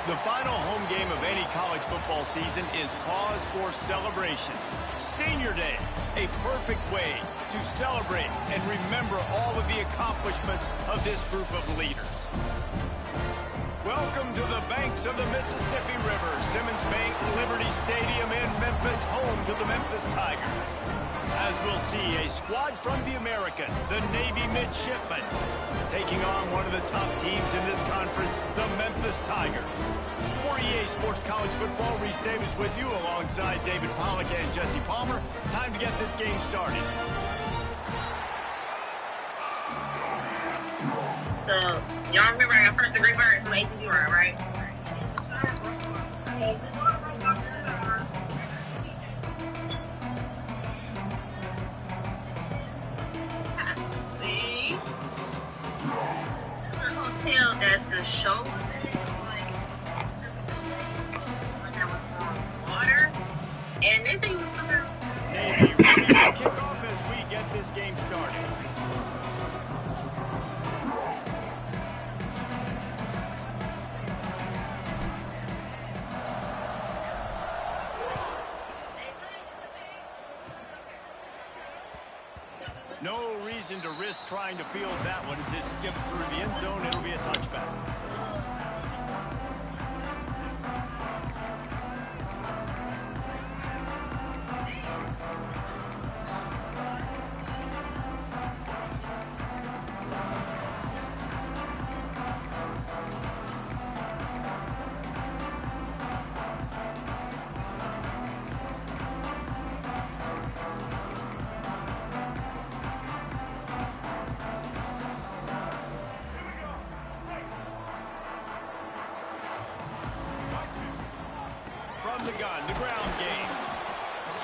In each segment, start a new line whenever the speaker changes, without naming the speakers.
The final home game of any college football season is cause for celebration. Senior Day, a perfect way to celebrate and remember all of the accomplishments of this group of leaders. Welcome to the banks of the Mississippi River, Simmons Bank Liberty Stadium in Memphis, home to the Memphis Tigers. As we'll see, a squad from the American, the Navy Midshipman, taking on one of the top teams in this conference, the Memphis Tigers. For EA Sports College Football, Reese Davis with you alongside David Pollack and Jesse Palmer. Time to get this game started.
So, y'all remember our first degree burn from ACC run, right? See? The hotel that the show was there was water. And this thing was
Navy ready to kick off as we get this game started. No reason to risk trying to field that one as it skips through the end zone. It'll be a touchback. The gun, the ground game.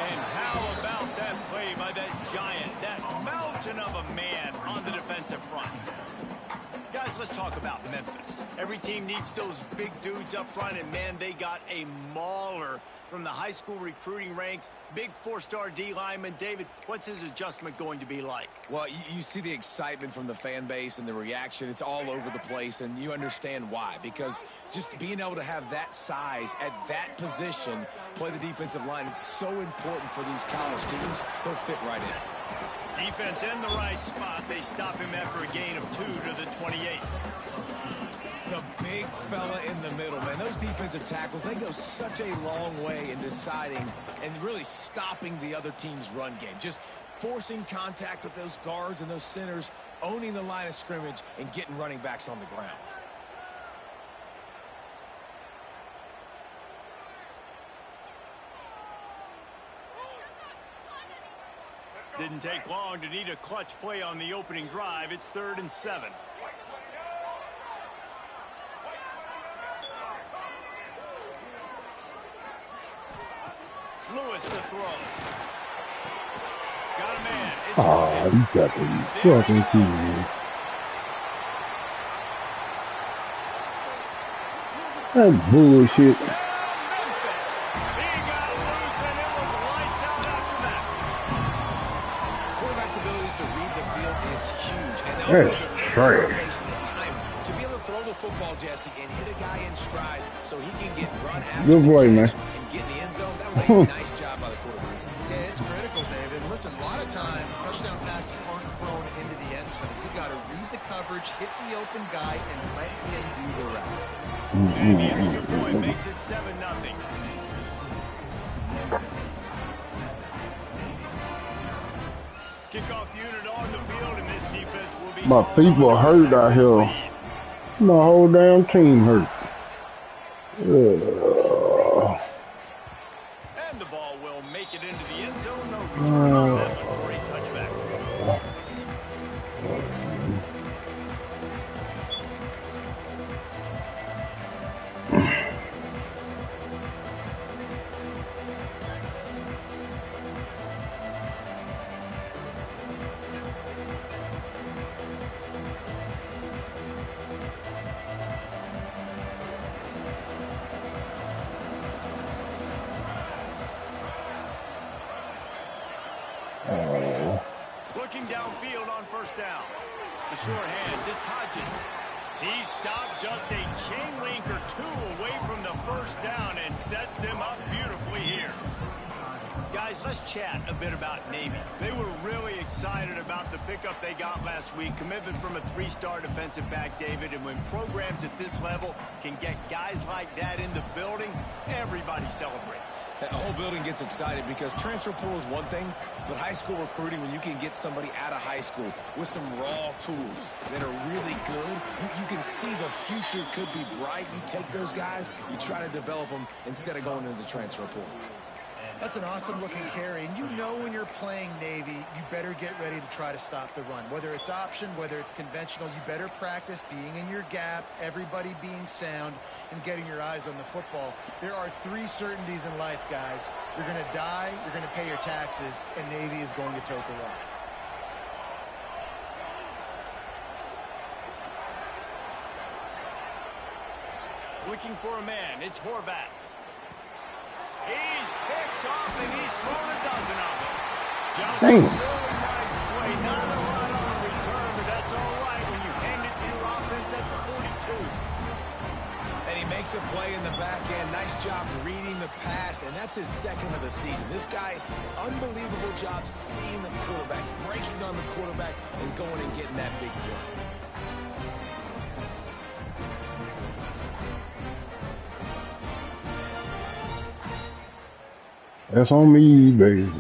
And how about that play by that giant, that mountain of a man on the defensive front? Guys, let's talk about Memphis. Every team needs those big dudes up front, and man, they got a mauler from the high school recruiting ranks. Big four-star D lineman. David, what's his adjustment going to be like?
Well, you see the excitement from the fan base and the reaction. It's all over the place, and you understand why. Because just being able to have that size at that position, play the defensive line, is so important for these college teams. They'll fit right in.
Defense in the right spot. They stop him after a gain of 2 to the 28.
The big fella in the middle, man. Those defensive tackles, they go such a long way in deciding and really stopping the other team's run game. Just forcing contact with those guards and those centers, owning the line of scrimmage, and getting running backs on the ground.
Didn't take long to need a clutch play on the opening drive. It's 3rd and 7. Lewis to throw. Got a man.
Oh, you got to be fucking kidding me. That's bullshit. That's trash.
To be able to throw the football, Jesse, and hit a guy in stride so he can get run after
good boy, man.
And get in the end zone. That was a nice job by the quarterback.
Yeah, it's critical, David. Listen, a lot of times touchdown passes aren't thrown into the end zone. You got to read the coverage, hit the open guy, and let him do the rest.
And the extra point makes it 7-0. Kickoff unit on the field, and this defense will be...
My people hurt out here. My whole damn team hurt.
And the ball will make it into the end zone. No return on that one for a touchback. Looking downfield on first down. The short hands, it's Hodges. He stopped just a chain link or two away from the first down and sets them up beautifully here. Guys, let's chat a bit about Navy. They were really excited about the pickup they got last week. Commitment from a 3-star defensive back, David. And when programs at this level can get guys like that in the building, everybody celebrates.
The whole building gets excited because transfer portal is one thing, but high school recruiting, when you can get somebody out of high school with some raw tools that are really good, you can see the future could be bright. You take those guys, you try to develop them instead of going into the transfer portal.
That's an awesome-looking carry, and you know when you're playing Navy, you better get ready to try to stop the run. Whether it's option, whether it's conventional, you better practice being in your gap, everybody being sound, and getting your eyes on the football. There are 3 certainties in life, guys. You're going to die, you're going to pay your taxes, and Navy is going to tote the rock.
Looking for a man, it's Horvat. He's picked off and he's thrown a dozen of them. Just a really nice play. Not a lot on the return, but that's all right when you hand it to your offense at the 42.
And he makes a play in the back end. Nice job reading the pass, and that's his second of the season. This guy, unbelievable job seeing the quarterback, breaking on the quarterback, and going and getting that big play.
That's on me, baby.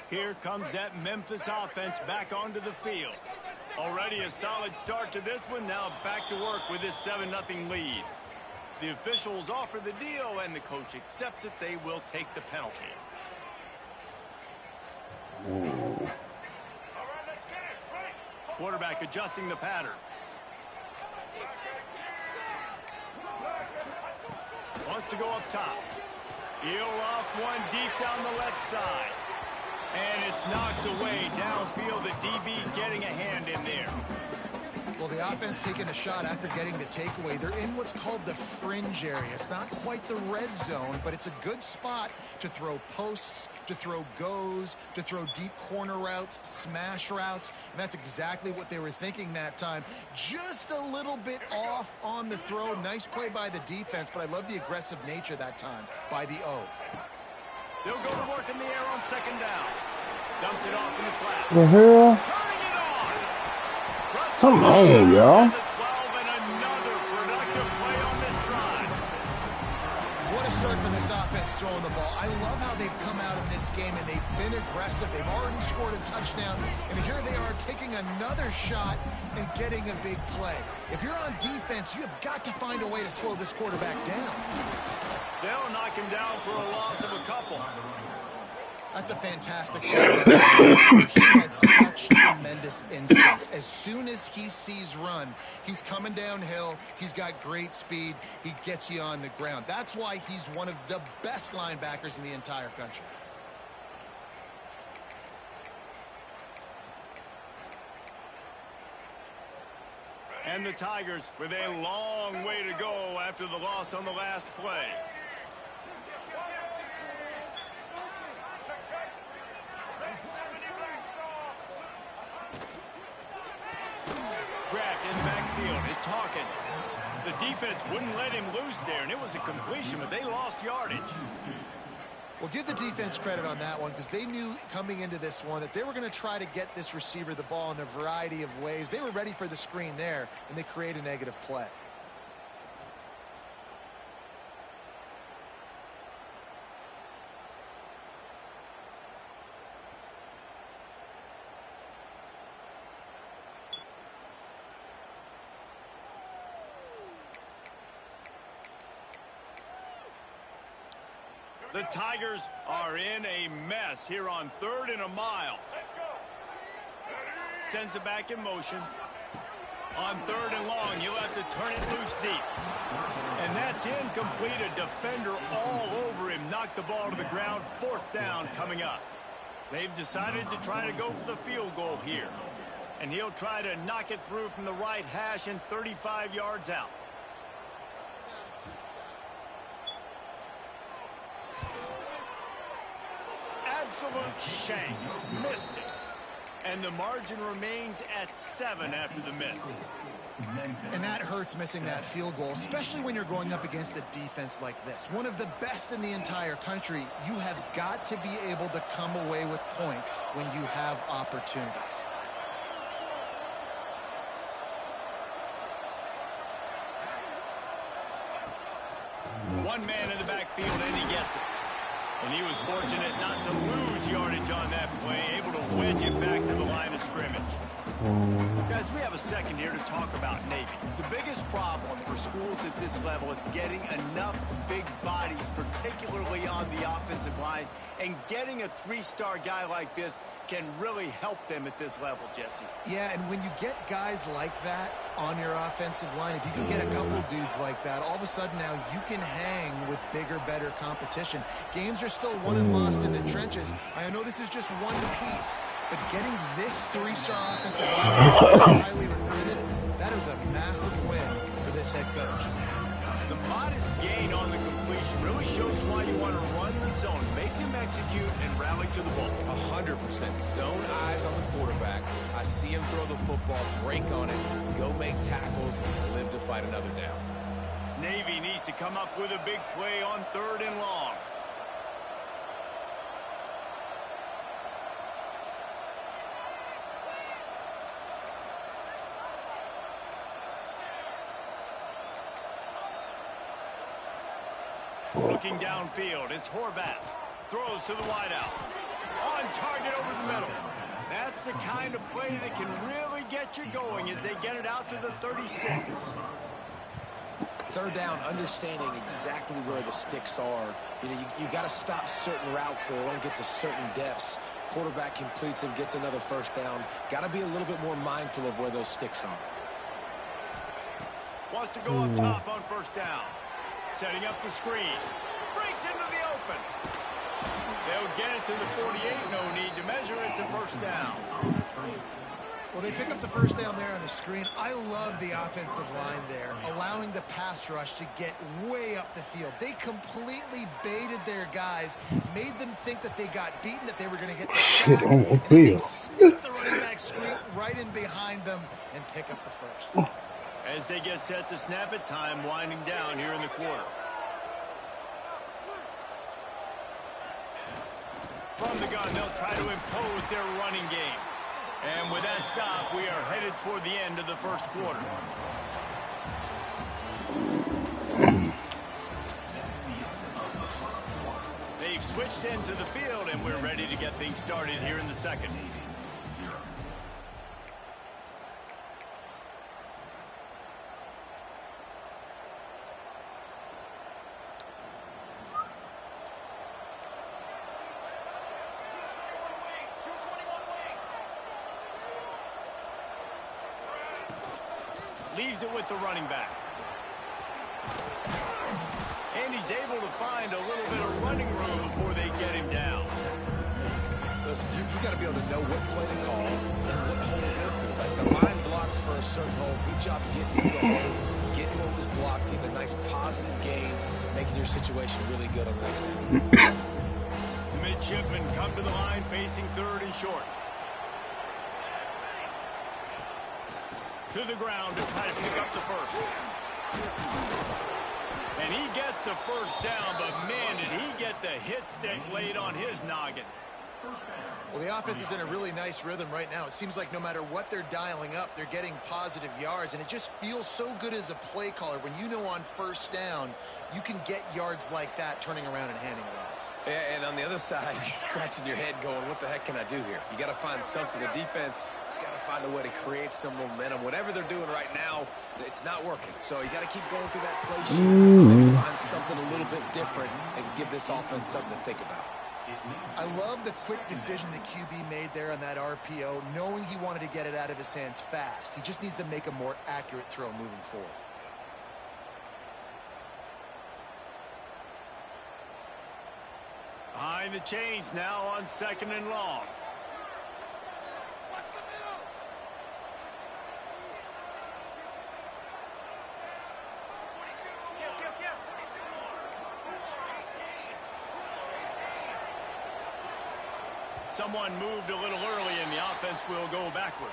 Here comes that Memphis offense back onto the field. Already a solid start to this one. Now back to work with this 7-0 lead. The officials offer the deal, and the coach accepts it. They will take the penalty. Quarterback adjusting the pattern. Wants to go up top. He'll off one deep down the left side. And it's knocked away downfield. The DB getting a hand in there.
Well, the offense taking a shot after getting the takeaway. They're in what's called the fringe area. It's not quite the red zone, but it's a good spot to throw posts, to throw goes, to throw deep corner routes, smash routes. And that's exactly what they were thinking that time. Just a little bit off on the throw. Nice play by the defense, but I love the aggressive nature that time by the O.
They'll go to work in the air on second down. Dumps it off in the flat.
The hell?
Turning it on.
Come on, y'all.
What a start for this offense throwing the ball. I love how they've come out in this game, and they've been aggressive. They've already scored a touchdown, and here they are taking another shot and getting a big play. If you're on defense, you have got to find a way to slow this quarterback down.
They'll knock him down for a loss of a couple.
That's a fantastic play. He has such tremendous instincts. As soon as he sees run, he's coming downhill. He's got great speed. He gets you on the ground. That's why he's one of the best linebackers in the entire country.
And the Tigers with a long way to go after the loss on the last play. Grabbed in the backfield. It's Hawkins. The defense wouldn't let him loose there, and it was a completion, but they lost yardage.
Well, give the defense credit on that one because they knew coming into this one that they were going to try to get this receiver the ball in a variety of ways. They were ready for the screen there, and they create a negative play.
The Tigers are in a mess here on 3rd and a mile. Sends it back in motion. On 3rd and long, you'll have to turn it loose deep. And that's incomplete. A defender all over him. Knocked the ball to the ground. 4th down coming up. They've decided to try to go for the field goal here. And he'll try to knock it through from the right hash and 35 yards out. Absolute shank. Missed it. And the margin remains at 7 after the miss.
And that hurts, missing that field goal, especially when you're going up against a defense like this. One of the best in the entire country. You have got to be able to come away with points when you have opportunities.
One man in the backfield, and he gets it. And he was fortunate not to lose yardage on that play, able to wedge it back to the line of scrimmage. Guys, we have a second here to talk about Navy. The biggest problem for schools at this level is getting enough big bodies, particularly on the offensive line, and getting a 3-star guy like this can really help them at this level, Jesse.
Yeah, and when you get guys like that on your offensive line, if you can get a couple dudes like that, all of a sudden now you can hang with bigger, better competition. Games are still won and lost in the trenches. I know this is just one piece, but getting this 3-star offensive line highly recruited, that is a massive win for this head coach.
The modest gain on the completion really shows why you want to run the zone, make them execute, and rally to the ball.
100% zone eyes on the quarterback. I see him throw the football, break on it, go make tackles, and live to fight another down.
Navy needs to come up with a big play on 3rd and long. Looking downfield, it's Horvath. Throws to the wideout. On target over the middle. That's the kind of play that can really get you going as they get it out to the 36.
3rd down, understanding exactly where the sticks are. You know, you got to stop certain routes so they don't get to certain depths. Quarterback completes and gets another 1st down. Got to be a little bit more mindful of where those sticks are.
Wants to go up top on 1st down. Setting up the screen. Breaks into the open. They'll get it to the 48. No need to measure. It's a 1st down.
Well, they pick up the 1st down there on the screen. I love the offensive line there, allowing the pass rush to get way up the field. They completely baited their guys, made them think that they got beaten, that they were going to get the sack, and then they sneak the running back screen right in behind them and pick up the 1st.
As they get set to snap it, time winding down here in the quarter. From the gun, they'll try to impose their running game. And with that stop, we are headed toward the end of the 1st quarter. They've switched into the field, and we're ready to get things started here in the 2nd. Leaves it with the running back. And he's able to find a little bit of running room before they get him down.
Listen, you got to be able to know what play to call and what hole to go through. Like the line blocks for a certain hole. Good job getting through the hole, getting what was blocked, getting a nice positive gain, making your situation really good on the next down.
Midshipman come to the line facing 3rd and short. To the ground to try to pick up the 1st. And he gets the 1st down, but man, did he get the hit stick laid on his noggin.
Well, the offense is in a really nice rhythm right now. It seems like no matter what they're dialing up, they're getting positive yards, and it just feels so good as a play caller when you know on 1st down you can get yards like that turning around and handing it off.
And on the other side, you're scratching your head going, what the heck can I do here? You got to find something. The defense has got to find a way to create some momentum. Whatever they're doing right now, it's not working. So you got to keep going through that play sheet. Maybe find something a little bit different and give this offense something to think about.
I love the quick decision the QB made there on that RPO, knowing he wanted to get it out of his hands fast. He just needs to make a more accurate throw moving forward.
Behind the chains now on 2nd and long. Someone moved a little early and the offense will go backward.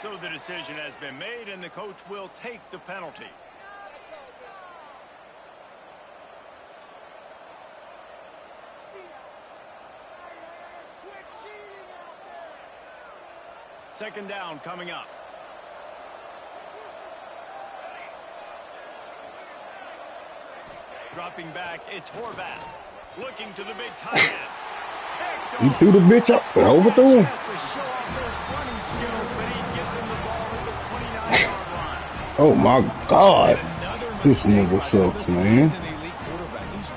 So the decision has been made and the coach will take the penalty. Second down coming up. Dropping back, it's Horvath. Looking to the big tight end.
He threw the bitch up and overthrew him. Oh my God. This nigga sucks, man.
He's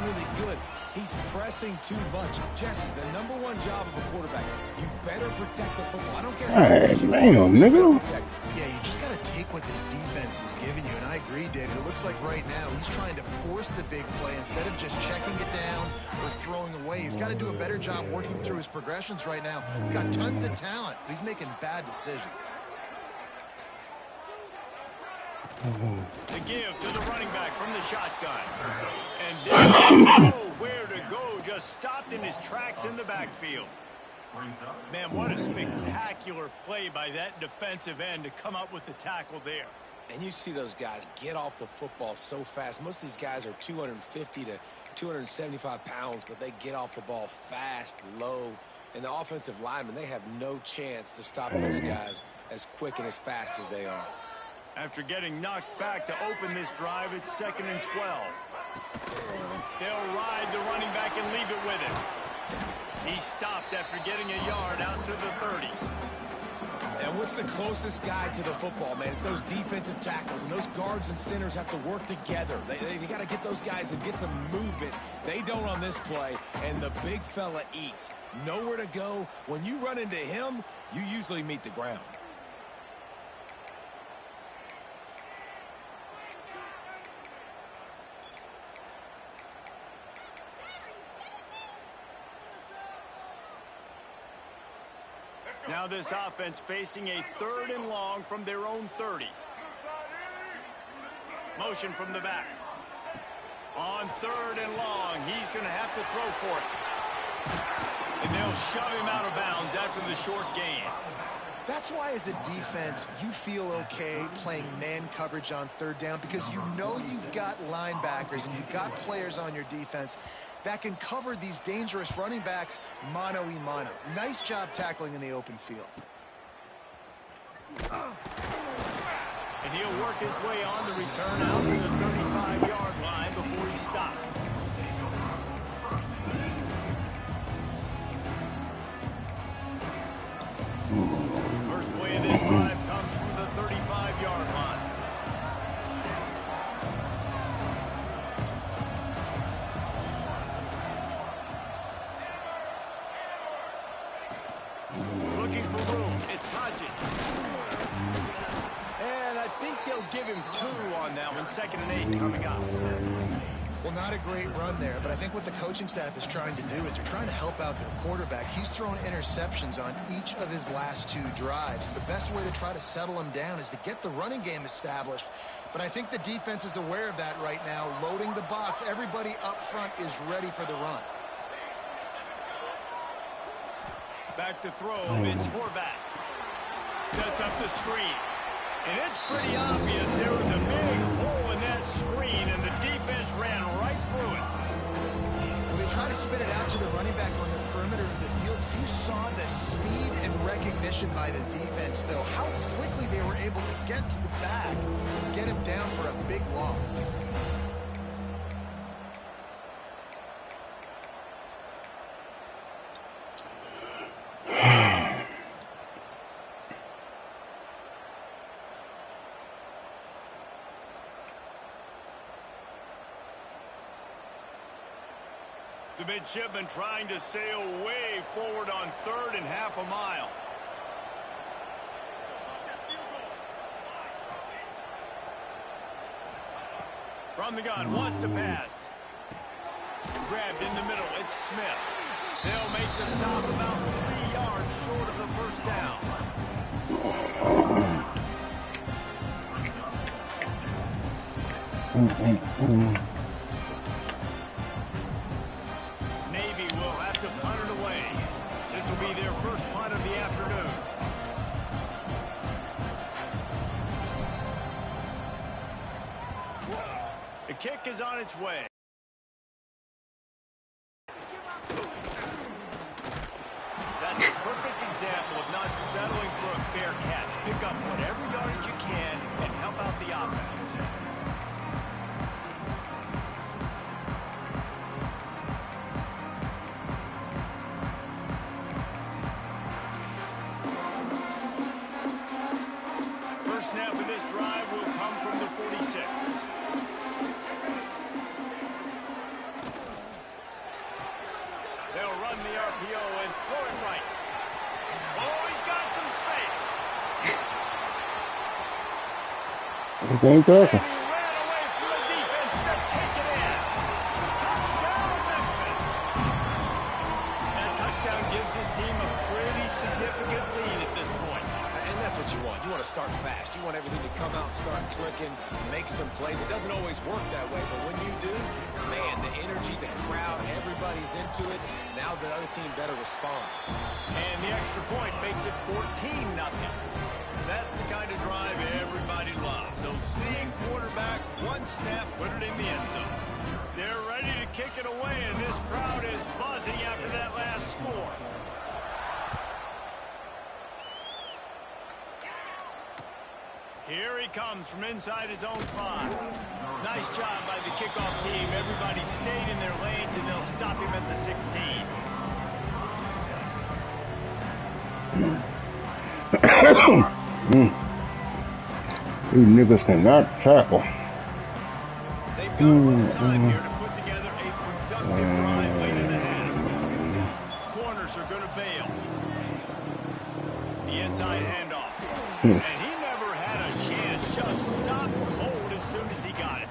really good. He's pressing too much. Jesse, the number one job of a quarterback, you better protect the football. I don't care how
damn, nigga.
Yeah, you just got to take what the defense is giving you. And I agree, David. It looks like right now he's trying to force the big play instead of just checking it down or throwing away. He's got to do a better job working through his progressions right now. He's got tons of talent, but he's making bad decisions.
The give to the running back from the shotgun. And then nowhere to go, just stopped in his tracks in the backfield. Man, what a spectacular play by that defensive end to come up with the tackle there.
And you see those guys get off the football so fast. Most of these guys are 250 to 275 pounds, but they get off the ball fast, low. And the offensive linemen, they have no chance to stop those guys as quick and as fast as they are.
After getting knocked back to open this drive, it's 2nd and 12. They'll ride the running back and leave it with him. He stopped after getting a yard out to the 30.
And what's the closest guy to the football, man? It's those defensive tackles, and those guards and centers have to work together. They got to get those guys and get some movement. They don't on this play, and the big fella eats. Nowhere to go. When you run into him, you usually meet the ground.
Now this offense facing a 3rd and long from their own 30. Motion from the back. On 3rd and long, he's going to have to throw for it. And they'll shove him out of bounds after the short gain.
That's why as a defense, you feel okay playing man coverage on 3rd down because you know you've got linebackers and you've got players on your defense that can cover these dangerous running backs mano-a-mano. Nice job tackling in the open field.
And he'll work his way on the return out to the 35-yard line before he stops. First play of this drive comes from the 35-yard line. Looking for room. It's Hodges. And I think they'll give him 2 on that one. 2nd and 8 coming up.
Well, not a great run there, but I think what the coaching staff is trying to do is they're trying to help out their quarterback. He's thrown interceptions on each of his last 2 drives. The best way to try to settle him down is to get the running game established. But I think the defense is aware of that right now, loading the box. Everybody up front is ready for the run.
Back to throw, it's Horvath. Sets up the screen. And it's pretty obvious there was a big hole in that screen, and the defense ran right through it.
When they try to spit it out to the running back on the perimeter of the field, you saw the speed and recognition by the defense, though. How quickly they were able to get to the back and get him down for a big loss.
The Midshipman trying to sail way forward on 3rd and half a mile. From the gun, wants to pass. Grabbed in the middle, it's Smith. They'll make the stop about 3 yards short of the first down. Navy will have to punt it away. This kick is on its way. That's a perfect example of not settling for a fair catch. Pick up whatever yardage you can and help out the offense. First snap of this drive will come from the 46. They'll run the RPO and throw it right. Oh, he's got some space.
Ain't
And
talking.
he ran away from the defense to take it in. Touchdown, Memphis. That touchdown gives his team a pretty significant lead at this point.
And that's what you want. You want to start fast. You want everything to come out and start clicking, make some plays. It doesn't always work that way, but when you do, man, the energy, the crowd, everybody's into it. Now the other team better respond.
And the extra point makes it 14-0. That's the kind of drive everybody loves. So seeing quarterback, one snap, put it in the end zone. They're ready to kick it away, and this crowd is buzzing after that last score. Here he comes from inside his own 5. Nice job by the kickoff team. Everybody stayed in their lanes, and they'll stop him at the 16.
These niggas cannot tackle.
They've got a little time here to put together a productive drive late in the half. Corners are going to bail. The inside handoff. And he never had a chance. Just stopped cold as soon as he got it.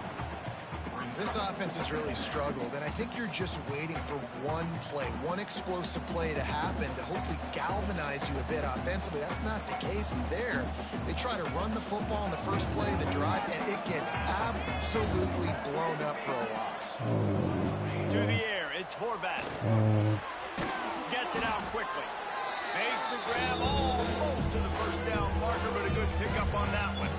This offense has really struggled, and I think you're just waiting for one play, one explosive play to happen to hopefully galvanize you a bit offensively. That's not the case there. They try to run the football in the first play of the drive, and it gets absolutely blown up for a loss.
To the air, it's Horvath. Gets it out quickly. Makes the grab almost to the first down marker, but a good pickup on that one.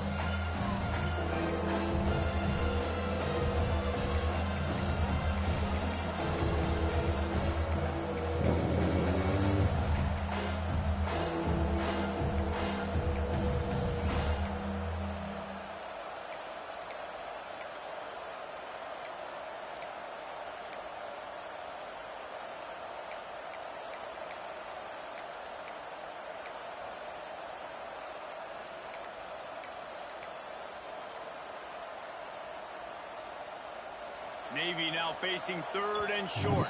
Navy now facing 3rd and short.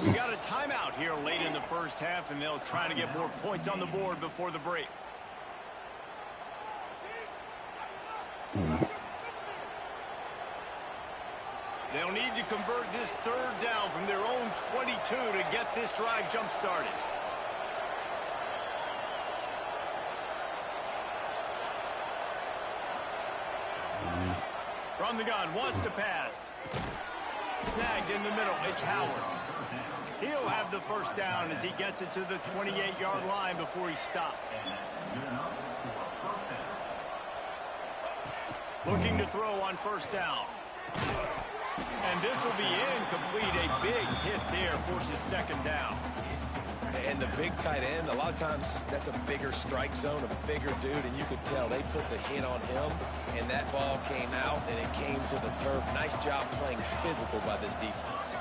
We got a timeout here late in the first half, and they'll try to get more points on the board before the break. They'll need to convert this 3rd down from their own 22 to get this drive jump-started. From the gun, wants to pass. Snagged in the middle, it's Howard. He'll have the first down as he gets it to the 28-yard line before he stopped. Looking to throw on first down. And this will be incomplete. A big hit there forces 2nd down.
And the big tight end, a lot of times that's a bigger strike zone, a bigger dude, and you could tell they put the hit on him, and that ball came out, and it came to the turf. Nice job playing physical by this defense.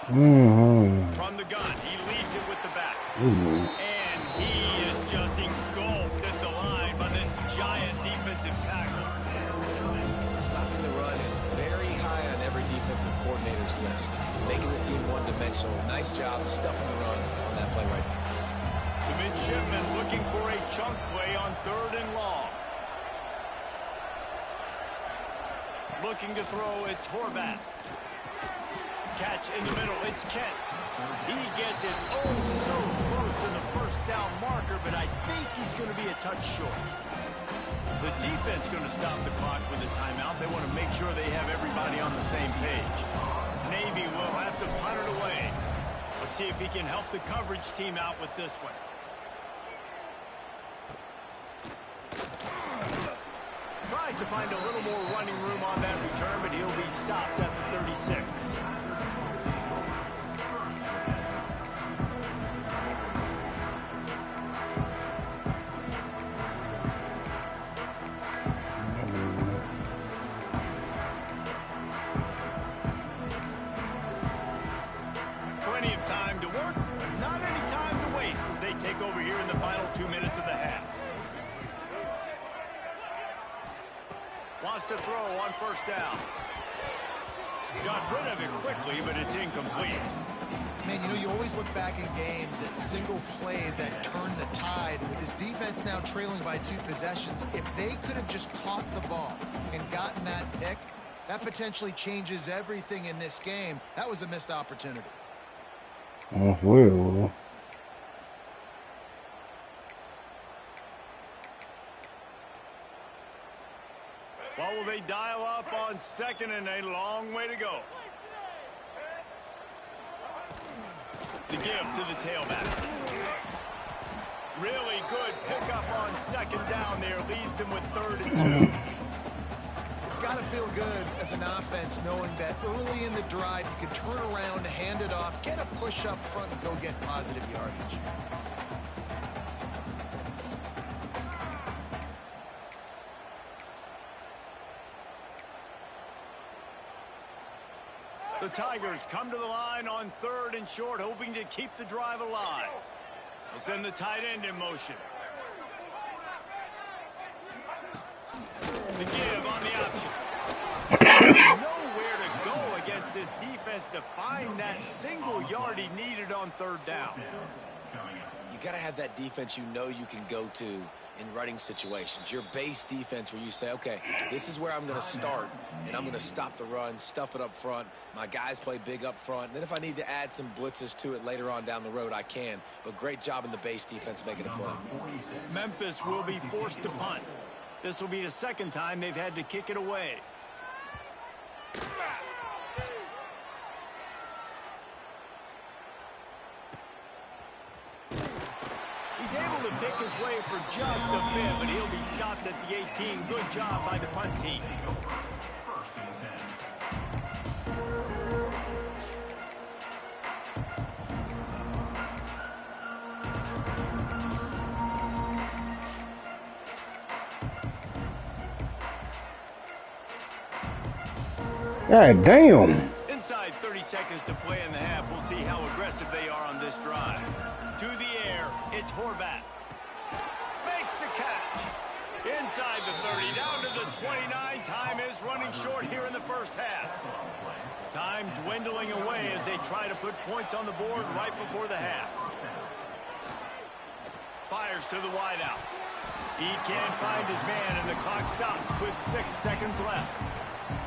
From the gun, he leaves it with the back. And he is just engulfed at the line by this giant defensive tackle.
Stopping the run is very high on every defensive coordinator's list. Making the team one-dimensional. Nice job stuffing the run on that play right there.
The Midshipman looking for a chunk play on 3rd and long. Looking to throw, it's Horvath. Catch in the middle, it's Kent. He gets it oh so close to the first down marker, but I think he's going to be a touch short. The defense going to stop the clock with a timeout. They want to make sure they have everybody on the same page. Navy will have to punt it away. Let's see if he can help the coverage team out with this one. Tries to find a little more running room on that return, but he'll be stopped at the 36. Plenty of time to work, but not any time to waste as they take over here in the final 2 minutes of the half. Wants to throw on first down. Got rid of it quickly, but it's incomplete.
Man, you know, you always look back in games at single plays that turn the tide. With his defense now trailing by 2 possessions, if they could have just caught the ball and gotten that pick, that potentially changes everything in this game. That was a missed opportunity.
Oh, well.
What will they dial up on second and a long way to go? The give to the tailback. Really good pickup on second down there. Leaves them with 3rd and 2.
It's got to feel good as an offense knowing that early in the drive you can turn around, hand it off, get a push up front, and go get positive yardage.
The Tigers come to the line on 3rd and short, hoping to keep the drive alive. They'll send the tight end in motion. The give on the option. Nowhere to go against this defense to find that single yard he needed on 3rd down.
You got to have that defense you know you can go to in running situations. Your base defense where you say, okay, this is where I'm going to start, and I'm going to stop the run, stuff it up front. My guys play big up front. And then if I need to add some blitzes to it later on down the road, I can. But great job in the base defense making a play.
Memphis will be forced to punt. This will be the 2nd time they've had to kick it away. He's able to pick his way for just a bit, but he'll be stopped at the 18. Good job by the punt team.
God damn.
Inside 30 seconds to play in the half. We'll see how aggressive they are on this drive. To the air, it's Horvat. Makes the catch. Inside the 30, down to the 29. Time is running short here in the first half. Time dwindling away as they try to put points on the board right before the half. Fires to the wideout. He can't find his man, and the clock stops with 6 seconds left.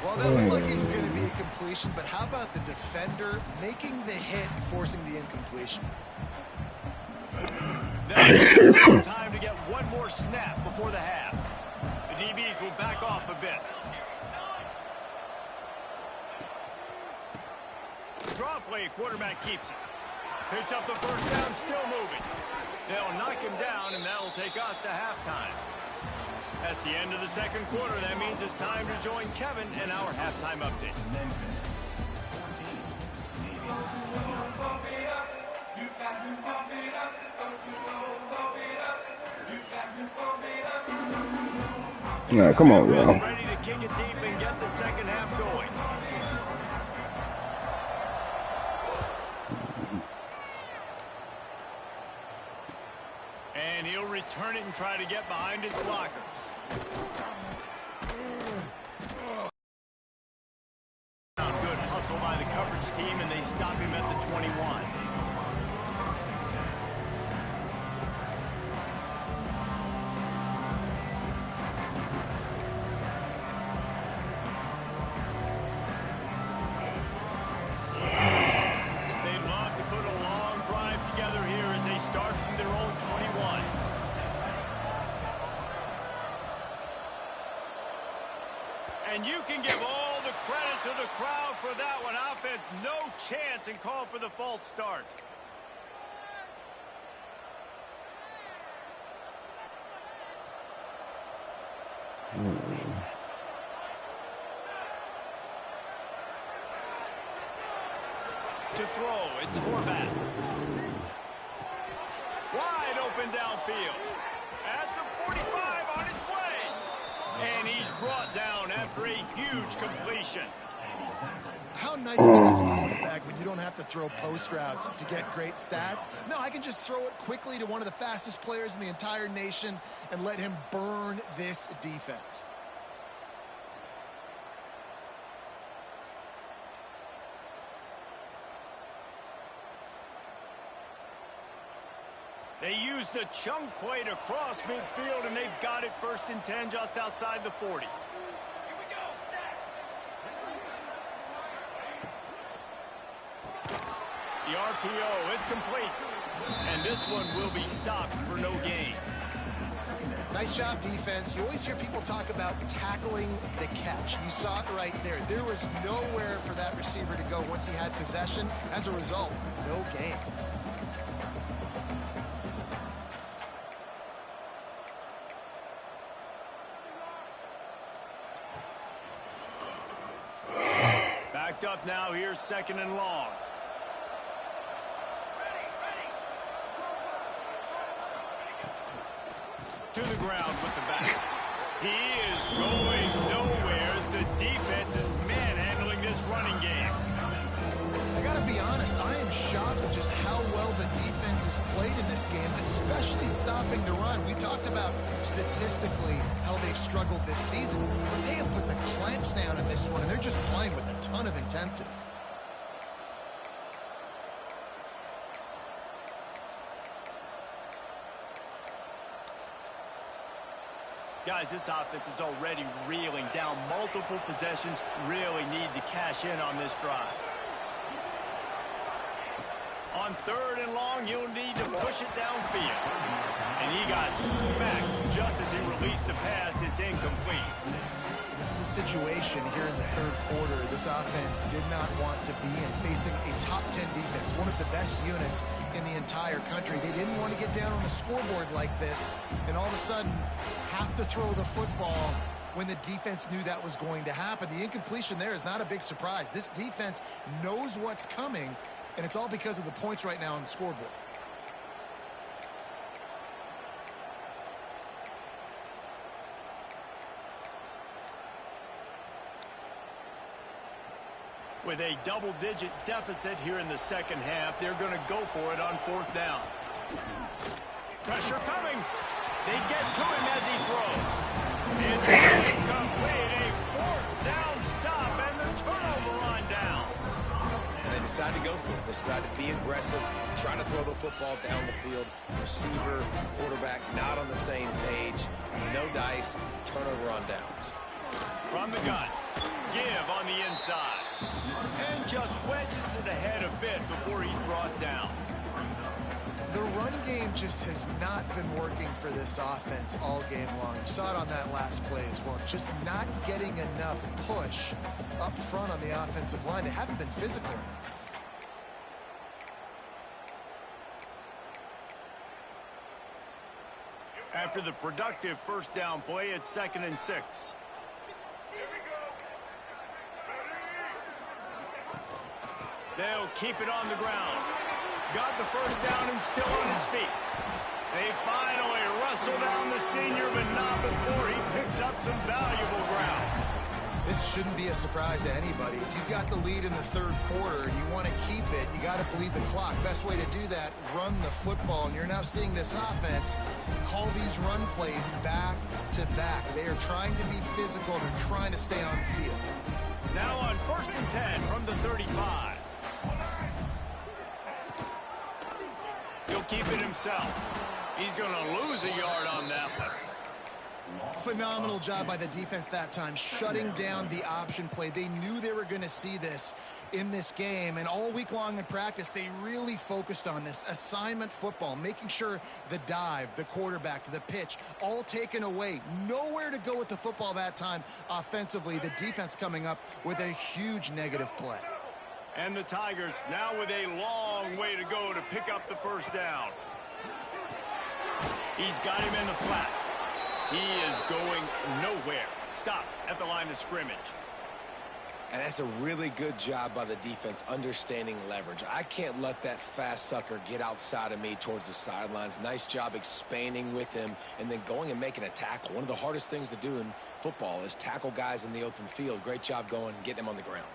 Well, that looked like it was going to be a completion, but how about the defender making the hit, forcing the incompletion?
Now, time to get one more snap before the half. The DBs will back off a bit. Draw play, quarterback keeps it. Picks up the first down, still moving. They'll knock him down, and that'll take us to halftime. That's the end of the 2nd quarter. That means it's time to join Kevin in our halftime update.
Nah, come on,
Memphis
y'all.
ready to kick it deep and get the 2nd half going. And he'll return it and try to get behind his blockers. Good hustle by the coverage team, and they stop him at the 21. They'd love to put a long drive together here as they start from their own 21. And you can give all the credit to the crowd for that one. Offense, no chance, and call for the false start. To throw, it's Horvath. Wide open downfield. At the 45 on his way. And he's brought down after a huge completion.
How nice is it as a quarterback when you don't have to throw post routes to get great stats? No, I can just throw it quickly to one of the fastest players in the entire nation and let him burn this defense.
They used a chunk play to cross midfield, and they've got it 1st and 10 just outside the 40. The RPO, it's complete. And this one will be stopped for no gain.
Nice job, defense. You always hear people talk about tackling the catch. You saw it right there. There was nowhere for that receiver to go once he had possession. As a result, no gain.
Backed up now, here's 2nd and long. To the ground with the back. He is going nowhere as the defense is manhandling this running game.
I gotta be honest, I am shocked at just how well the defense has played in this game, especially stopping the run. We talked about statistically how they've struggled this season, but they have put the clamps down in this one, and they're just playing with a ton of intensity.
Guys, this offense is already reeling down multiple possessions. Really need to cash in on this drive. On 3rd and long, you'll need to push it downfield. And he got smacked just as he released the pass. It's incomplete.
This is a situation here in the 3rd quarter this offense did not want to be in, facing a top 10 defense, one of the best units in the entire country. They didn't want to get down on the scoreboard like this and all of a sudden have to throw the football when the defense knew that was going to happen. The incompletion there is not a big surprise. This defense knows what's coming, and it's all because of the points right now on the scoreboard.
With a double-digit deficit here in the 2nd half, they're going to go for it on 4th down. Pressure coming. They get to him as he throws. It's incomplete. A 4th down stop and the turnover on downs.
And they decide to go for it. They decide to be aggressive, try to throw the football down the field. Receiver, quarterback, not on the same page. No dice, turnover on downs.
From the gun, give on the inside. And just wedges it ahead a bit before he's brought down.
The run game just has not been working for this offense all game long. You saw it on that last play as well. Just not getting enough push up front on the offensive line. They haven't been physical enough.
After the productive 1st down play, it's 2nd and 6. They'll keep it on the ground. Got the 1st down and still on his feet. They finally wrestle down the senior, but not before he picks up some valuable ground.
This shouldn't be a surprise to anybody. If you've got the lead in the 3rd quarter and you want to keep it, you got to bleed the clock. Best way to do that, run the football. And you're now seeing this offense call these run plays back to back. They are trying to be physical. They're trying to stay on the field.
Now on 1st and 10 from the 35. He'll keep it himself. He's going to lose a yard on that one.
Phenomenal job by the defense that time, shutting down the option play. They knew they were going to see this in this game, and all week long in practice, they really focused on this assignment football, making sure the dive, the quarterback, the pitch, all taken away. Nowhere to go with the football that time offensively. The defense coming up with a huge negative play.
And the Tigers now with a long way to go to pick up the 1st down. He's got him in the flat. He is going nowhere. Stop at the line of scrimmage.
And that's a really good job by the defense understanding leverage. I can't let that fast sucker get outside of me towards the sidelines. Nice job expanding with him and then going and making a tackle. One of the hardest things to do in football is tackle guys in the open field. Great job going and getting him on the ground.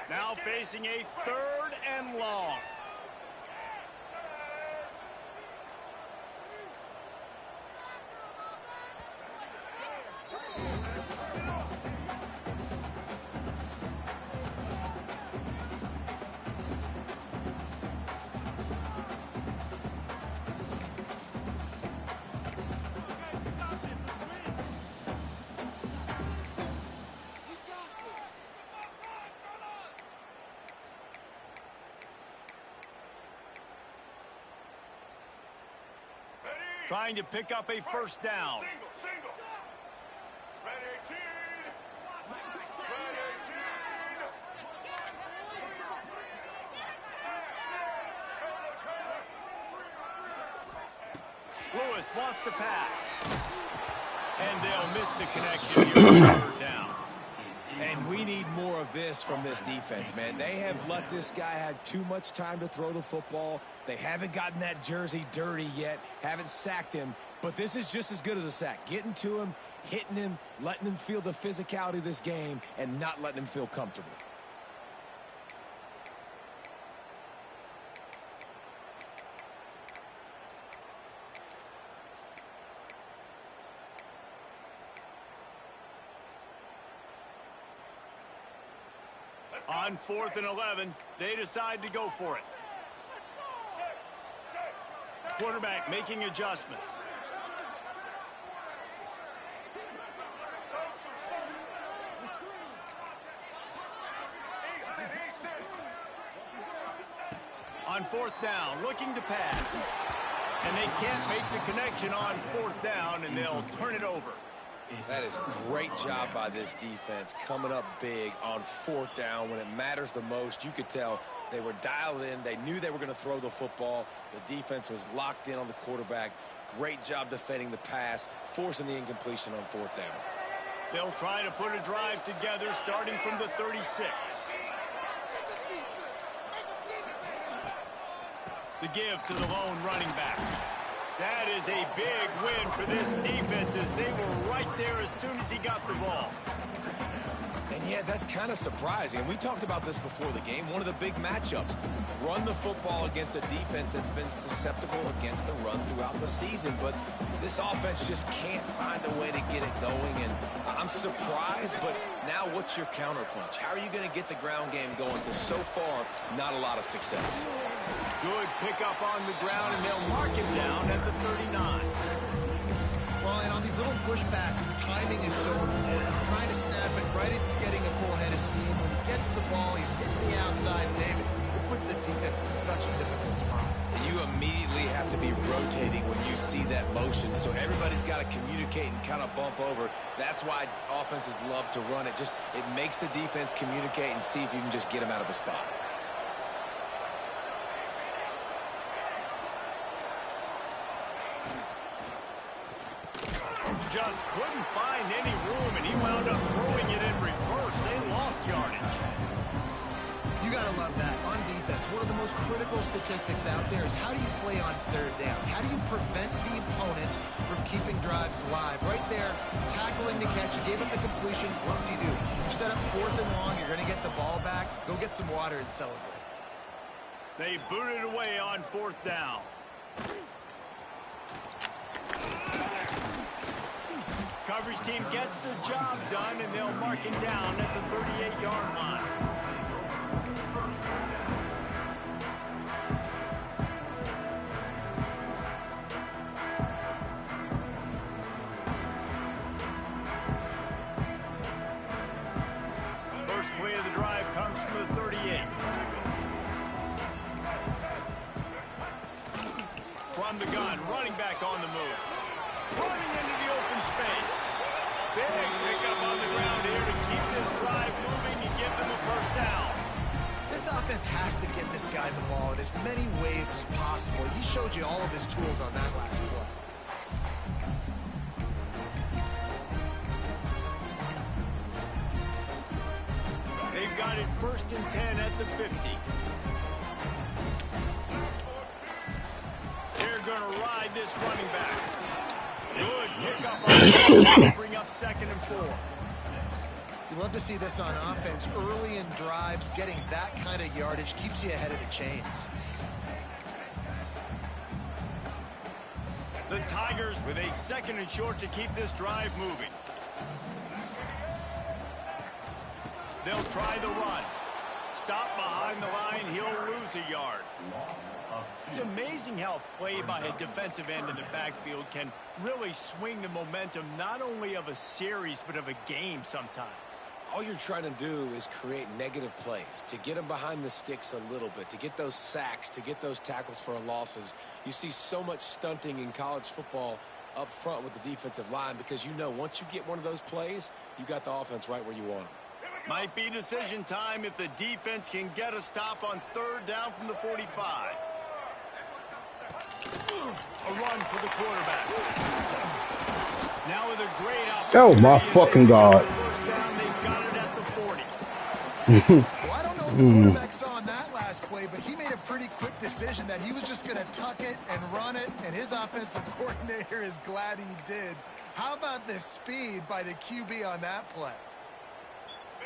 Now facing a 3rd and long. Trying to pick up a 1st down.
Single. Red 18. Red 18.
Lewis wants to pass. And they'll miss the connection here on 3rd down.
And we need more of this from this defense, man. They have let this guy have too much time to throw the football. They haven't gotten that jersey dirty yet, haven't sacked him. But this is just as good as a sack. Getting to him, hitting him, letting him feel the physicality of this game, and not letting him feel comfortable.
On 4th and 11, they decide to go for it. Quarterback making adjustments. On 4th down, looking to pass. And they can't make the connection on 4th down, and they'll turn it over.
That is a great job by this defense, coming up big on 4th down when it matters the most. You could tell they were dialed in. They knew they were going to throw the football. The defense was locked in on the quarterback. Great job defending the pass, forcing the incompletion on 4th down.
They'll try to put a drive together starting from the 36. The give to the lone running back. That is a big win for this defense as they were right there as soon as he got the ball.
And yeah, that's kind of surprising. And we talked about this before the game. One of the big matchups. Run the football against a defense that's been susceptible against the run throughout the season. But this offense just can't find a way to get it going. And I'm surprised, but now what's your counterpunch? How are you going to get the ground game going? Because so far, not a lot of success.
Good pickup on the ground, and they'll mark him down at the 39.
Well, and on these little push passes, timing is so important. Trying to snap it right as he's getting a full head of steam. When he gets the ball, he's hitting the outside, David. It puts the defense in such a difficult spot.
And you immediately have to be rotating when you see that motion, so everybody's got to communicate and kind of bump over. That's why offenses love to run it. It makes the defense communicate and see if you can just get him out of a spot.
Just couldn't find any room, and he wound up throwing it in reverse. They lost yardage.
You got to love that. On defense, one of the most critical statistics out there is how do you play on 3rd down? How do you prevent the opponent from keeping drives alive? Right there, tackling the catch. You gave up the completion. What do? You set up 4th and long. You're going to get the ball back. Go get some water and celebrate.
They booted away on 4th down. Coverage team gets the job done, and they'll mark him down at the 38-yard line. First play of the drive comes from the 38. From the gun, running back on the move. Running into the open space. Big pickup on the ground here to
offense has to get this guy the ball in as many ways as possible. He showed you all of his tools on that last play.
They've got it 1st and 10 at the 50. They're going to ride this running back. Good pickup on the bring up 2nd and 4.
You love to see this on offense. Early in drives, getting that kind of yardage keeps you ahead of the chains.
The Tigers with a 2nd and short to keep this drive moving. They'll try the run. Stop behind the line, he'll lose a yard. It's amazing how play by a defensive end in the backfield can really swing the momentum not only of a series but of a game sometimes.
All you're trying to do is create negative plays, to get them behind the sticks a little bit, to get those sacks, to get those tackles for losses. You see so much stunting in college football up front with the defensive line because you know once you get one of those plays, you got the offense right where you want them.
Might be decision time if the defense can get a stop on 3rd down from the 45. A run for the quarterback. Now with a great opportunity.
Oh my fucking God.
First down, they've got it at the 40.
Well, I don't know what the quarterback saw on that last play, but he made a pretty quick decision that he was just going to tuck it and run it, and his offensive coordinator is glad he did. How about the speed by the QB on that play?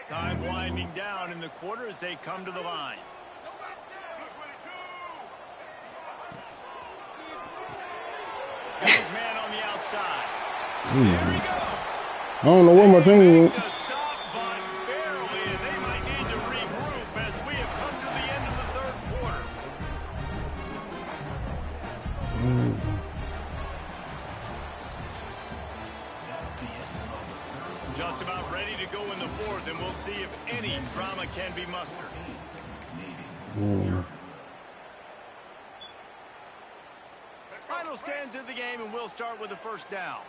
Time winding down in the quarter as they come to the line. Got his man on the outside. There he goes.
I don't know where my team went.
To stop, but barely. They might need to regroup as we have come to the end of the 3rd quarter. Just about ready to go in the 4th, and we'll see if any drama can be mustered. Final stands of the game, and we'll start with the 1st down.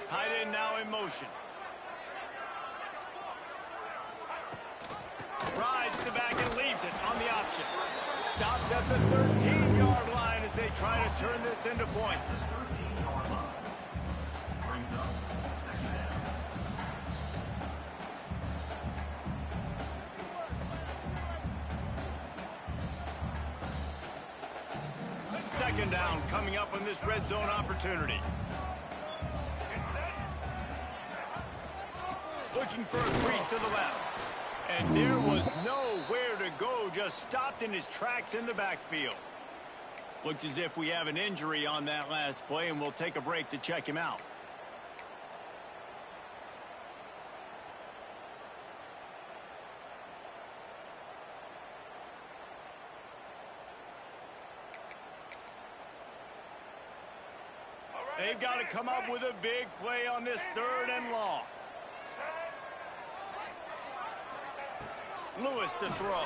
Tight end now in motion. Rides the back and leaves it on the option. Stopped at the 13-yard line as they try to turn this into points. Second down coming up on this red zone opportunity. Looking for a crease to the left. And there was nowhere to go, just stopped in his tracks in the backfield. Looks as if we have an injury on that last play, and we'll take a break to check him out. They've got to come up with a big play on this 3rd and long. Lewis to throw.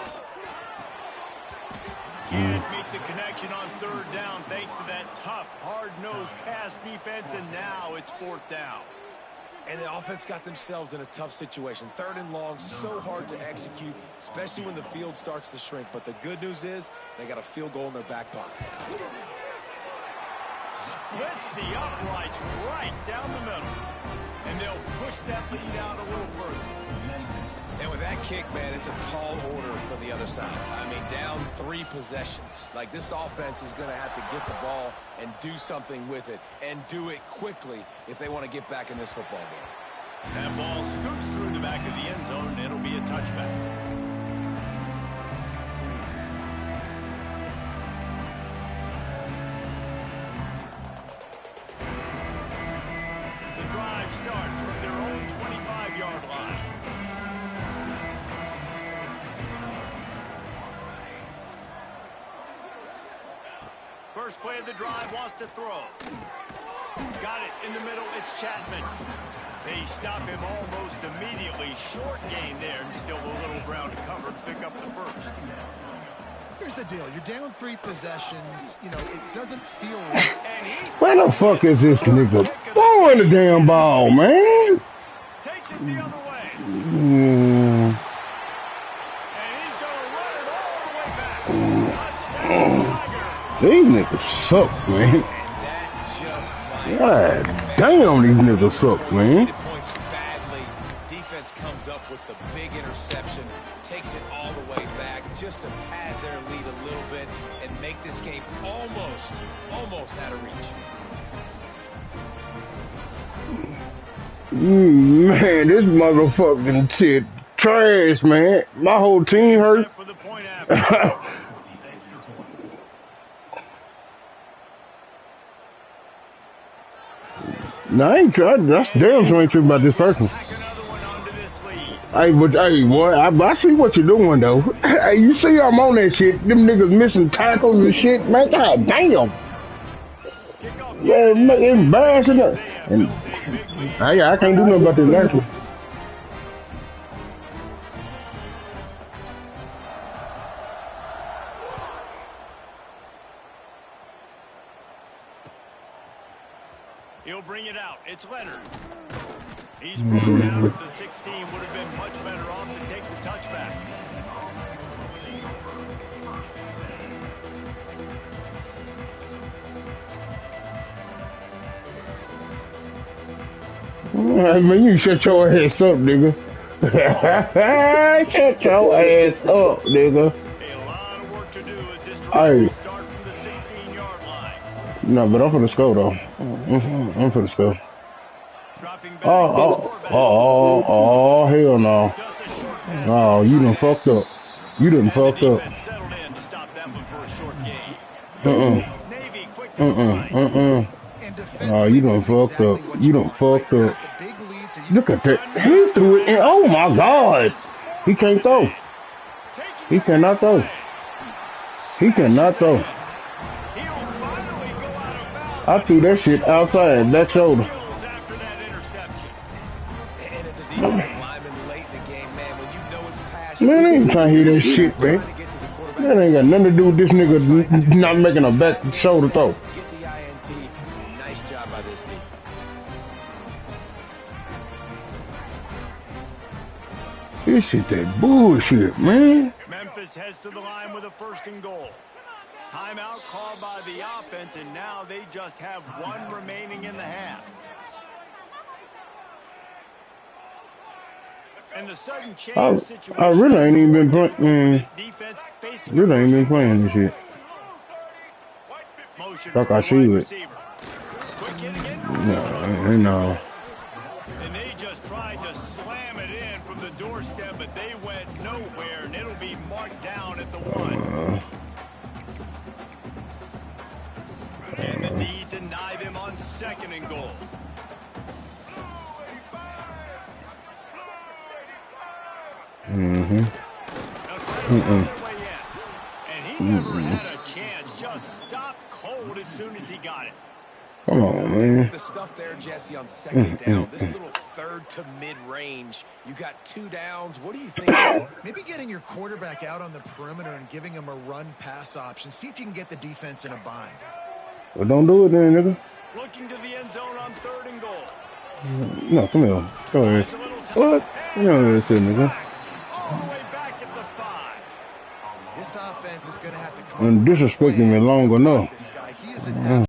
Can't make the connection on 3rd down thanks to that tough, hard-nosed pass defense, and now it's 4th down.
And the offense got themselves in a tough situation. 3rd and long, so hard to execute, especially when the field starts to shrink. But the good news is they got a field goal in their back pocket.
Splits the uprights right down the middle. And they'll push that lead out a little further.
And with that kick, man, it's a tall order for the other side. I mean, down 3 possessions. Like, this offense is going to have to get the ball and do something with it, and do it quickly if they want to get back in this football game.
That ball scoops through the back of the end zone, and it'll be a touchback. The drive starts from their own 25-yard line. First play of the drive, wants to throw. Got it in the middle, it's Chapman. They stop him almost immediately. Short gain there, and still a little ground to cover to pick up the 1st.
Here's the deal. You're down 3 possessions. You know, it doesn't feel right.
Where the fuck is this nigga throwing the damn ball, man?
Takes it the other way.
These niggas suck, man.
And that just might
God damn, these niggas suck, man.
points badly. Defense comes up with the big interception, takes it all the way back just to pad their lead a little bit and make this game almost out of reach.
Man, this motherfucking shit trash, man. My whole team hurt.
Set for the point after.
No, I ain't trying. That's damn sure ain't true about this person.
Tack another one onto this lead.
Hey, but hey, boy, I see what you're doing though. Hey, you see I'm on that shit. Them niggas missing tackles and shit, man. God damn.
Kickoff
Yeah, man, embarrassing. And hey, I can't do nothing about this last one.
He'll bring it out. It's Leonard. He's brought down at the 16. Would have been much better off to take the touchback.
I mean, you shut your ass up, nigga. Shut your ass up, nigga.
A lot of work to do as this
Hey.
drive will start from the 16-yard line.
No, but I'm for the score though. I'm for the score.
Dropping back.
Oh, hell no.
Just a short pass.
No, you done fucked up. You done
And the
fucked up.
defense settled in to stop that one for a short gain. Navy quick to the line.
And
Oh,
defensively,
you done
this is
fucked
exactly
up.
what
You done
want,
fucked
right?
up.
Got the big lead, so you
Look at that. He threw it in. Oh my God. He can't throw. He cannot throw. He cannot throw.
He'll finally go out of bounds.
I threw that shit outside that shoulder.
Skills after that interception.
And as a defensive lineman late in the game, man, when you know it's passion,
Man, I ain't trying to hear that shit, man.
trying to get to the quarterback.
That ain't got nothing to do with this nigga not making a back shoulder throw.
Get the INT. Nice job by this team.
This shit that bullshit, man.
Memphis heads to the line with a 1st and goal. Timeout called by the offense, and now they just have one remaining in the half. And the sudden change of situation.
I really ain't even been
difficult for
playing.
this defense facing a
Really ain't
1st
been
and
playing
goal.
this shit.
Motion
Like
from
I
the
see
wide
it.
receiver. Quick hit again.
No.
And they just tried to slam it in from the doorstep, but they went nowhere, and it'll be marked down at the 1. And the D deny them on 2nd and goal.
Mm-hmm.
Now trying to find their way in. And he never had a chance. Just stopped cold as soon as he got it.
Come on, man.
The stuff there, Jesse, on 2nd down. This little 3rd to mid-range. You got 2 downs. What do you think?
Maybe getting your quarterback out on the perimeter and giving him a run-pass option. See if you can get the defense in a bind.
Well, don't do it then, nigga.
Looking to the end zone on 3rd and goal.
No, come here. Go ahead.
It's a little tough.
What? You know this shit, nigga.
All the way back at the 5.
This offense is going to have to come
And
up with a
disrespecting me
plan
long
to
enough.
block this guy. He is an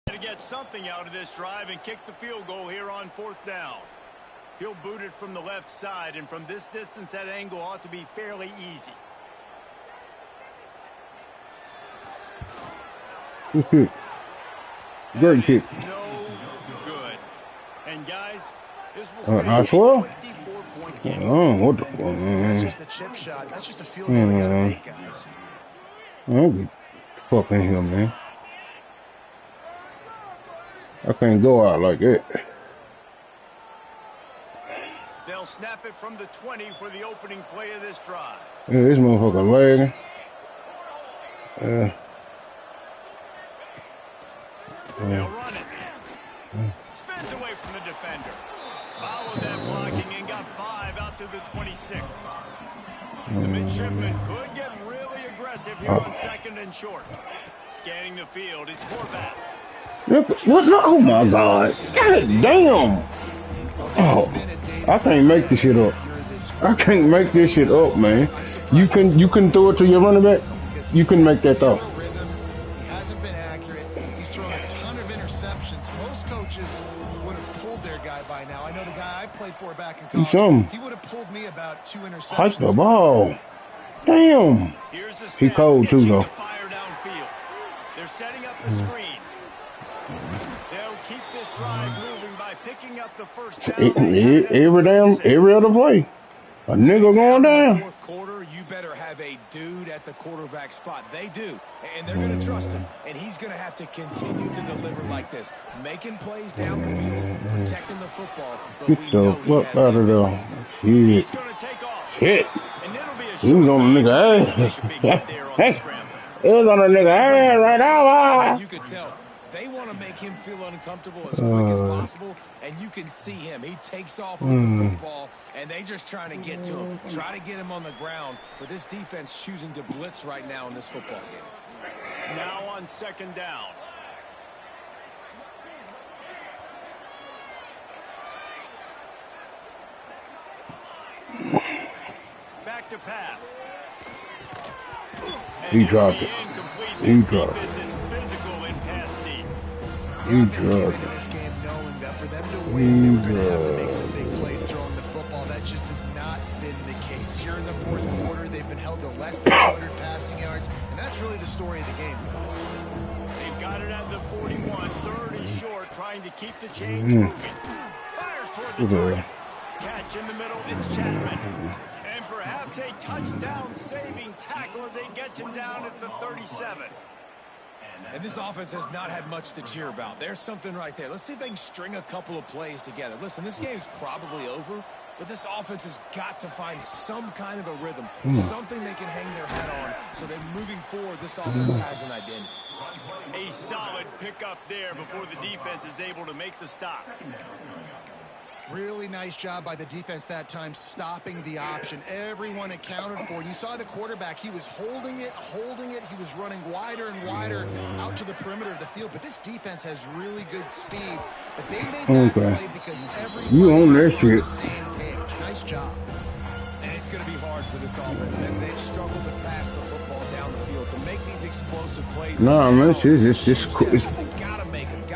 To get something out of this drive and kick the field goal here on 4th down. He'll boot it from the left side, and from this distance, that angle ought to be fairly easy.
Good kick. Great kick.
No good. And guys, this will stay
I
a
swear?
24-point game.
Oh, what the fuck,
That's
man?
just a chip shot. That's just a field goal they got to make, guys.
I'll get fucking here, man. I can't go out like that.
They'll snap it from the 20 for the opening play of this drive.
Yeah, this motherfucker lagging.
They'll run it. Spins away from the defender. Followed that blocking and got 5 out to the 26. The midshipman could get really aggressive here on 2nd and short. Scanning the field, it's Horvath.
Look, what? Oh my God! God damn! Oh, I can't make this shit up. I can't make this shit up, man. You can throw it to your running back. You can make that throw.
Rhythm. He hasn't been accurate. He's thrown a ton of interceptions. Most coaches would have pulled their guy by now. I know the guy I played for back in college. He would have pulled me about 2 interceptions.
Hike the ball. Damn. He cold too though.
They're setting up the screen. They'll keep this drive moving by picking up the first down.
Every other play. A nigga going down.
Fourth quarter, you better have a dude at the quarterback spot. They do, and they're going to trust him. And he's going to have to continue to deliver like this, making plays down the field, protecting the football.
Get the fuck out of there. Shit. Shit. He was on the nigga ass. He was on the nigga ass right now.
You could tell they want to make him feel uncomfortable as quick as possible, and you can see him. He takes off with the football, and they just trying to get to him, try to get him on the ground. But this defense choosing to blitz right now in this football game.
Now on second down. Back to pass.
He dropped it. He dropped it. He dropped it.
This game knowing that for them to win, they're going to have to make some big plays throwing the football. That just has not been the case. Here in the fourth quarter, they've been held to less than 200 passing yards, and that's really the story of the game, guys.
They've got it at the 41, third and short, trying to keep the chains moving. Fires toward the target. Catch in the middle, it's Chapman. And perhaps a touchdown-saving tackle as they get him down at the 37.
And this offense has not had much to cheer about. There's something right there. Let's see if they can string a couple of plays together. Listen, this game's probably over, but this offense has got to find some kind of a rhythm, something they can hang their hat on, so that moving forward, this offense has an identity.
A solid pickup there before the defense is able to make the stop.
Really nice job by the defense that time, stopping the option. Everyone accounted for. You saw the quarterback. He was holding it. He was running wider and wider out to the perimeter of the field. But this defense has really good speed. But they made that play because everyone was on the same page. Nice job.
And it's going to be hard for this offense, man. They've struggled to pass the football down the field to make these explosive plays.
Nah, man, it's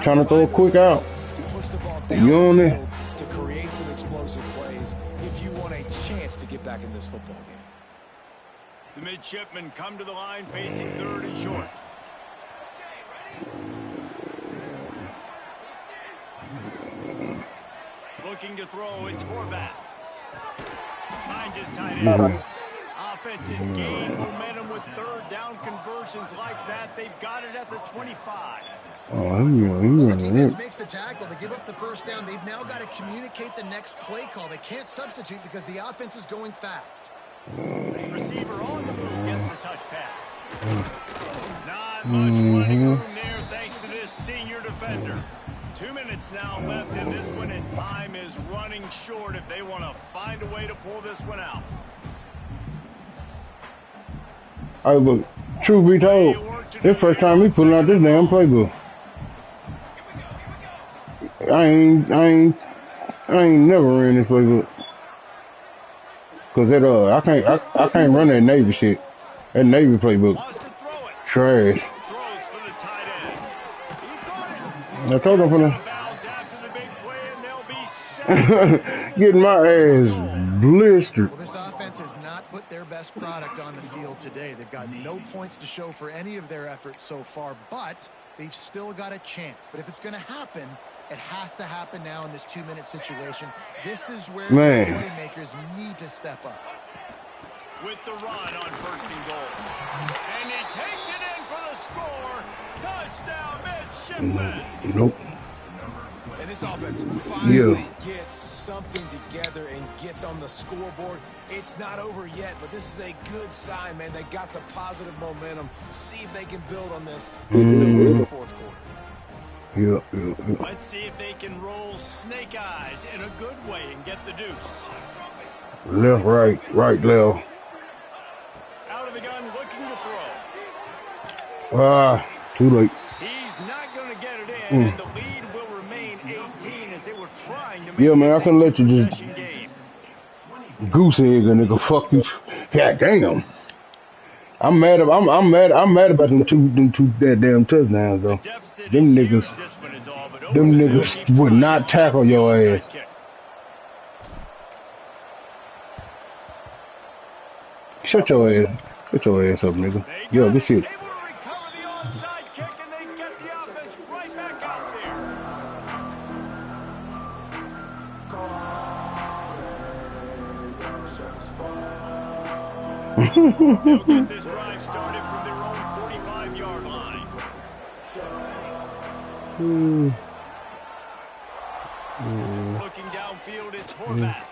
trying to throw a quick out.
Push the ball down
you on there?
To create some explosive plays if you want a chance to get back in this football game.
The Midshipmen come to the line facing third and short. Looking to throw, it's Horvath. Finds his tight end. Offense has gained momentum with third down conversions like that. They've got it at the 25.
The defense makes the tackle. They give up the first down. They've now got to communicate the next play call. They can't substitute because the offense is going fast.
Receiver on the move gets the touch pass. Not much running room there thanks to this senior defender. 2 minutes now left in this one, and time is running short if they want to find a way to pull this one out.
Hey, but truth be told, this first time we pulling out this damn playbook. I ain't never ran this playbook. Cause that I can't run that Navy shit. That Navy playbook. Trash. I told him for getting my ass blistered.
Well, this offense has not put their best product on the field today. They've got no points to show for any of their efforts so far, but they've still got a chance. But if it's going to happen, it has to happen now in this 2-minute situation. This is where the playmakers need to step up.
With the run on first and goal. And he takes it in for the score. Touchdown, Midshipman.
Nope.
And this offense finally gets something together and gets on the scoreboard. It's not over yet, but this is a good sign, man. They got the positive momentum. See if they can build on this in the fourth quarter.
Let's see if they can roll snake eyes in a good way and get the deuce.
Left, right, left.
Out of the gun, looking to throw.
Too late.
He's not going to get it in, and the lead will remain 18 as they were trying to make
man, I can let you just
game.
goose egg a nigga. Fuck you. God damn. I'm mad about them two goddamn touchdowns
The
though.
deficit
Them
is
niggas
huge. This one is all, but over
them
the middle,
niggas
keep
would
trying.
not
They'll have
tackle
the
your
onside
ass.
kick.
Shut your ass. Shut your ass up, nigga.
They
Yo,
got
good
it.
shit.
Able to recover the onside kick, and they get the offense right back out there. They'll get this drive started from their own 45-yard line. Looking downfield, it's Horvat.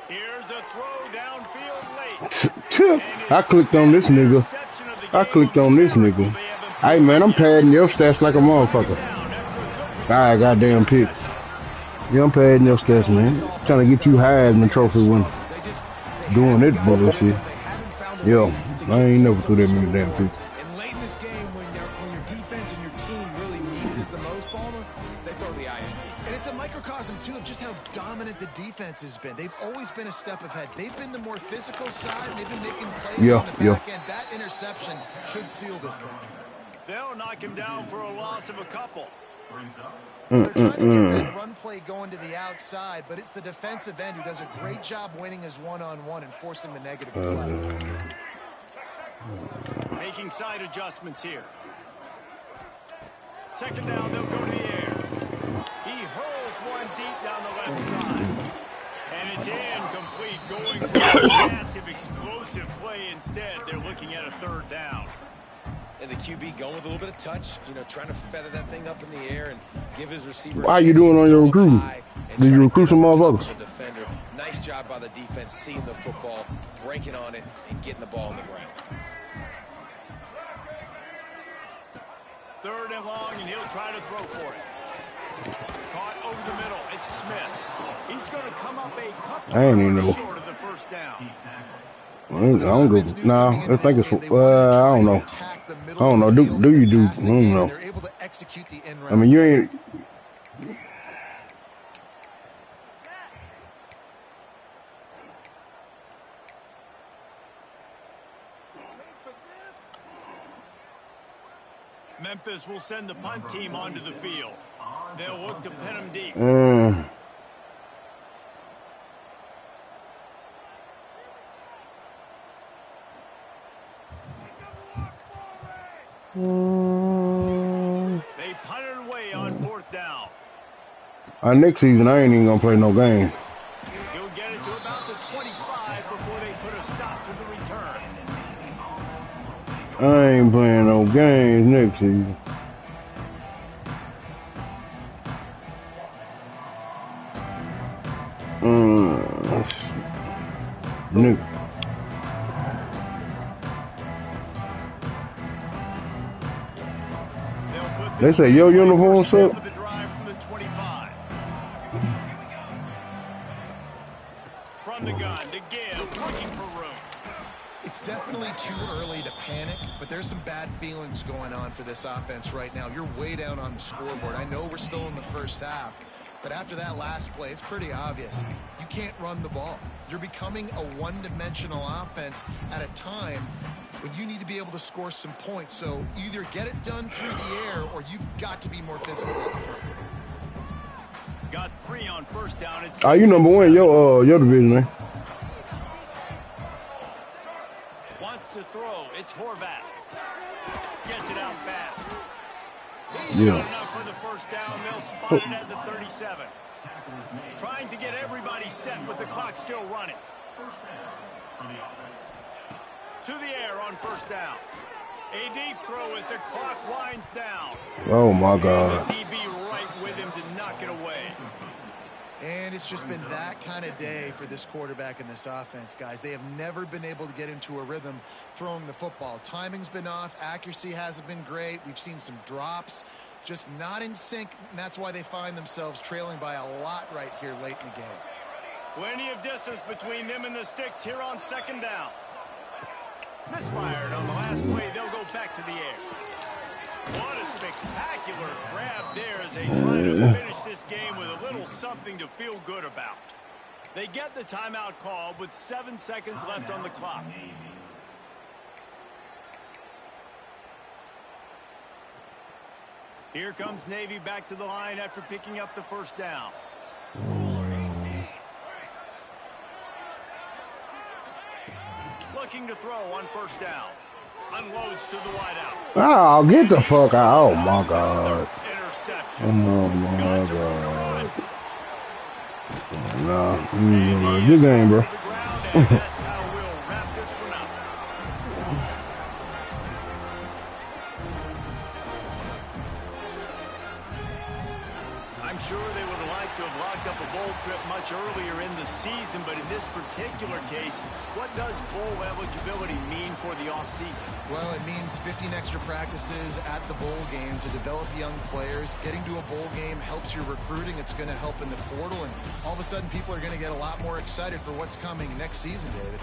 Here's a throw downfield late.
I clicked on this nigga. I clicked on this nigga. Hey man, I'm padding your stats like a motherfucker. God, goddamn picks. Yeah, I'm padding your stats, man. Trying to get you high in the trophy when doing that bullshit. Yo, I ain't never threw that many damn picks.
And late in this game, when your defense and your team really needed it the most, Palmer, they throw the INT.
And it's a microcosm, too, of just how dominant the defense has been. They've always been a step ahead. They've been the more physical side. They've been making plays on the back end. That interception should seal this thing.
They'll knock him down for a loss of a couple.
They're trying to get that run play going to the outside, but it's the defensive end who does a great job winning his one-on-one and forcing the negative play.
Making side adjustments here. Second down, they'll go to the air. He hurls one deep down the left side. And it's incomplete, going for a massive, explosive play instead. They're looking at a third down.
And the QB going with a little bit of touch, trying to feather that thing up in the air and give his receiver.
How you doing on your recruiting? Did you recruit some motherfuckers?
Defender. Nice job by the defense, seeing the football, breaking on it, and getting the ball on the ground.
Third and long, and he'll try to throw for it. Caught over the middle. It's Smith. He's going to come up a couple yards short of the first down.
I don't go. Nah, I think it's. I don't know. I don't know. Do you do? I don't know. I mean, you ain't.
Memphis will send the punt team onto the field. They'll look to pin him deep. They punted away on fourth down.
Next season, I ain't even gonna play no game.
He'll get it to about the 25 before they put a stop to the return.
I ain't playing no games next season. Nigga. They say your uniform suck.
The drive from the 25. From the gun to give, looking for room.
It's definitely too early to panic, but there's some bad feelings going on for this offense right now. You're way down on the scoreboard. I know we're still in the first half, but after that last play, it's pretty obvious. You can't run the ball. You're becoming a one-dimensional offense at a time when you need to be able to score some points. So either get it done through the air or you've got to be more physical up front.
Got 3 on first down. It's
you number one, your division, man.
Wants to throw. It's Horvat. Gets it out fast. He's got enough for the first down. They'll spot it at the 37. Trying to get everybody set with the clock still running. To the air on first down. A deep throw as the clock winds down.
Oh, my God.
And the DB right with him to knock it away.
And it's just been that kind of day for this quarterback and this offense, guys. They have never been able to get into a rhythm throwing the football. Timing's been off. Accuracy hasn't been great. We've seen some drops. Just not in sync, and that's why they find themselves trailing by a lot right here late in the game.
Plenty of distance between them and the sticks here on second down. Misfired on the last play. They'll go back to the air. What a spectacular grab there as they try to finish this game with a little something to feel good about. They get the timeout call with 7 seconds left on the clock. Here comes Navy back to the line after picking up the first down. Looking to throw on first down. Unloads to the wideout.
Oh, get the fuck out. Oh, my God.
Interception.
Oh, my God. Nah, good game, bro.
And that's how we'll wrap this one up. I'm sure they would have liked to have locked up a bowl trip much earlier in the season, but in this particular case, what does bowl eligibility mean for the offseason?
Well, it means 15 extra practices at the bowl game to develop young players. Getting to a bowl game helps your recruiting. It's going to help in the portal, and all of a sudden people are going to get a lot more excited for what's coming next season, David.